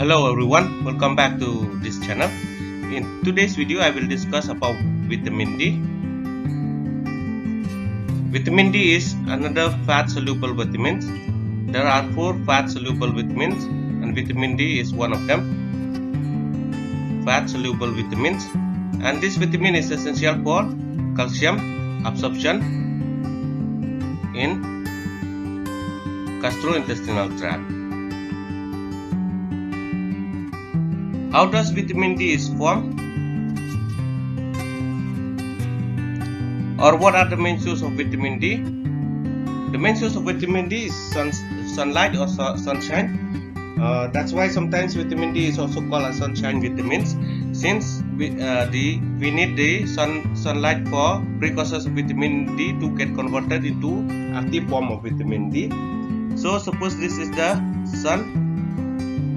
Hello everyone, welcome back to this channel. In today's video I will discuss about vitamin D. Vitamin D is another fat soluble vitamin. There are 4 fat soluble vitamins and vitamin D is one of them. Fat soluble vitamins, and this vitamin is essential for calcium absorption in gastrointestinal tract. How does vitamin D is formed? Or what are the main sources of vitamin D? The main source of vitamin D is sunlight or sunshine. That's why sometimes vitamin D is also called as sunshine vitamins, since we need the sunlight for precursors of vitamin D to get converted into active form of vitamin D. So suppose this is the sun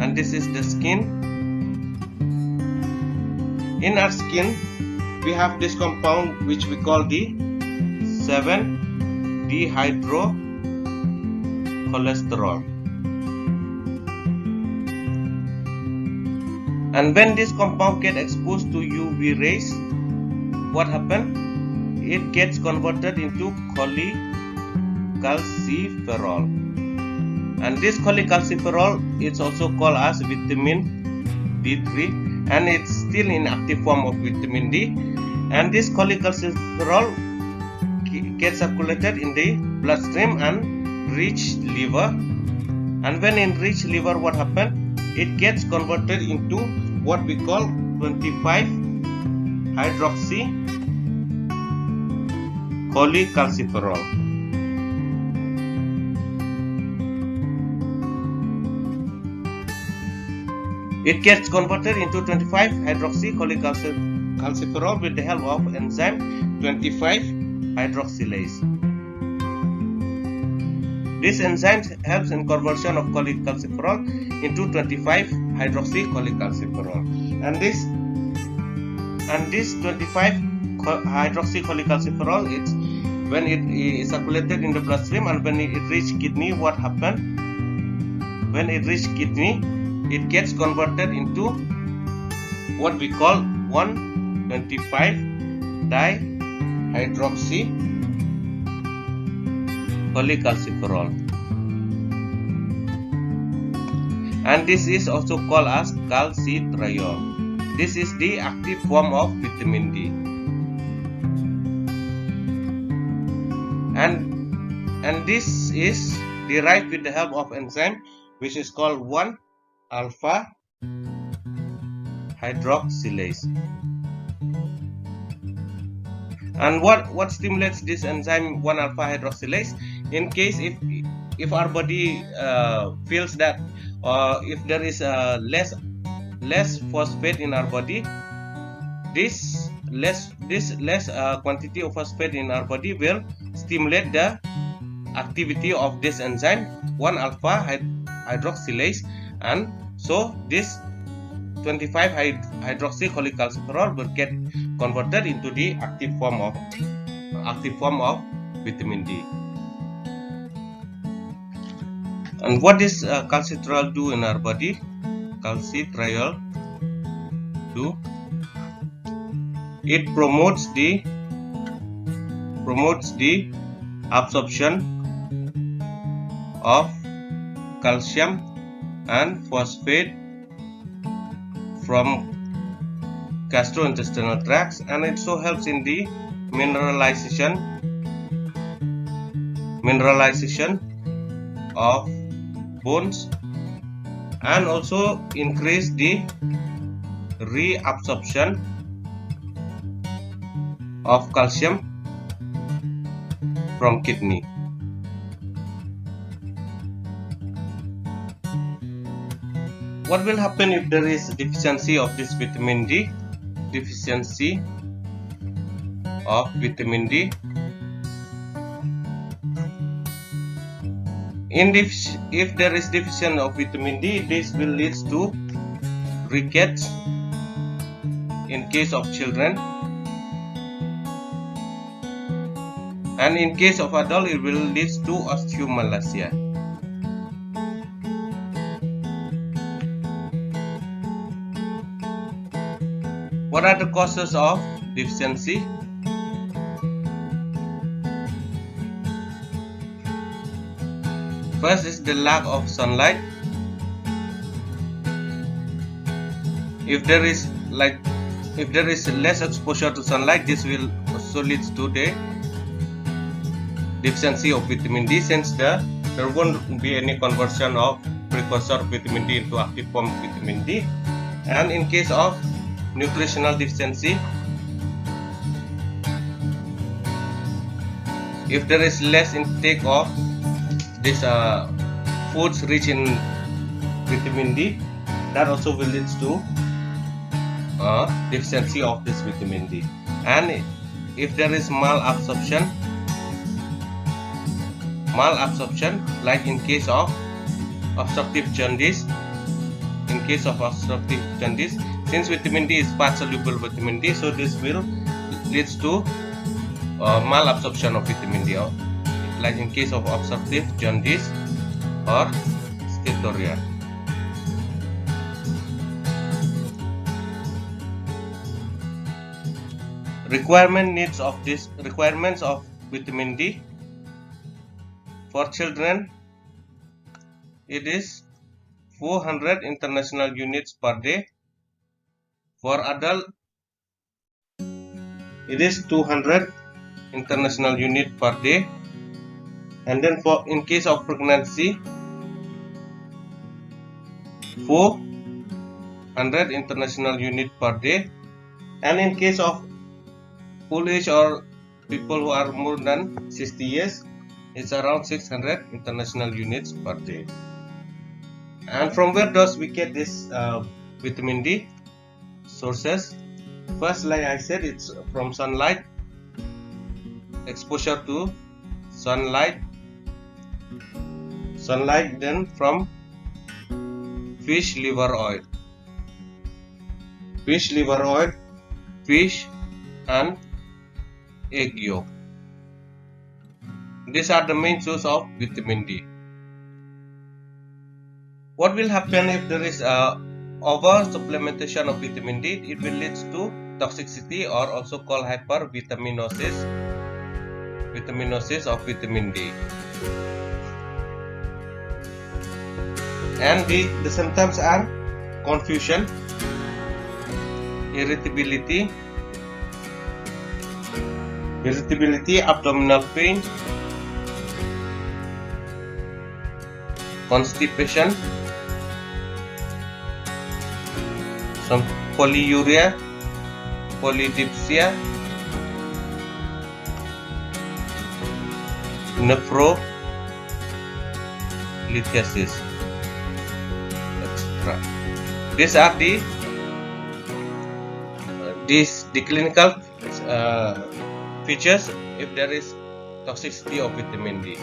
and this is the skin. In our skin, we have this compound which we call the 7-dehydrocholesterol. And when this compound gets exposed to UV rays, what happens? It gets converted into cholecalciferol. And this cholecalciferol is also called as vitamin D3. And it's still in active form of vitamin D, and this cholecalciferol gets circulated in the bloodstream and reach liver, and when in reach liver, what happens? It gets converted into what we call 25-hydroxy cholecalciferol. It gets converted into 25-hydroxy cholecalciferol with the help of enzyme 25-hydroxylase. This enzyme helps in conversion of cholecalciferol into 25-hydroxy cholecalciferol. And this 25-hydroxy cholecalciferol, it's when it is circulated in the bloodstream, and when it reaches kidney, what happens? When it reaches kidney, it gets converted into what we call 1,25-dihydroxy cholecalciferol, and this is also called as calcitriol. This is the active form of vitamin D, and this is derived with the help of enzyme which is called 1-alpha hydroxylase. And what stimulates this enzyme 1-alpha hydroxylase? In case if our body feels that if there is less phosphate in our body, this less quantity of phosphate in our body will stimulate the activity of this enzyme 1-alpha hydroxylase, and so this 25-hydroxy cholecalciferol will get converted into the active form of vitamin D. And what does calcitriol do in our body? Calcitriol do, it promotes the absorption of calcium and phosphate from gastrointestinal tracts, and it also helps in the mineralization of bones, and also increase the reabsorption of calcium from kidney. What will happen if there is deficiency of this vitamin D? Deficiency of vitamin D. If there is deficiency of vitamin D, this will lead to rickets in case of children, and in case of adult, it will lead to osteomalacia. What are the causes of deficiency? First is the lack of sunlight. If there is less exposure to sunlight, this will also lead to the deficiency of vitamin D, since there won't be any conversion of precursor of vitamin D into active form of vitamin D. And in case of nutritional deficiency, if there is less intake of these foods rich in vitamin D, that also will lead to deficiency of this vitamin D. And if there is malabsorption, like in case of obstructive jaundice, since vitamin D is fat soluble vitamin D, so this will lead to malabsorption of vitamin D, like in case of obstructive jaundice or steatorrhea. Requirements of vitamin D. For children, it is 400 international units per day. For adult, it is 200 international units per day. And then in case of pregnancy, 400 international units per day. And in case of old age or people who are more than 60 years, it's around 600 international units per day. And from where does we get this vitamin D sources? First, like I said, it's from sunlight, exposure to sunlight, then from fish liver oil, fish and egg yolk. These are the main source of vitamin D. What will happen if there is over supplementation of vitamin D? It will lead to toxicity, or also called hypervitaminosis of vitamin D. And the symptoms are confusion, irritability, abdominal pain, constipation, some polyuria, polydipsia, nephrolithiasis, etc. These are the clinical features if there is toxicity of vitamin D.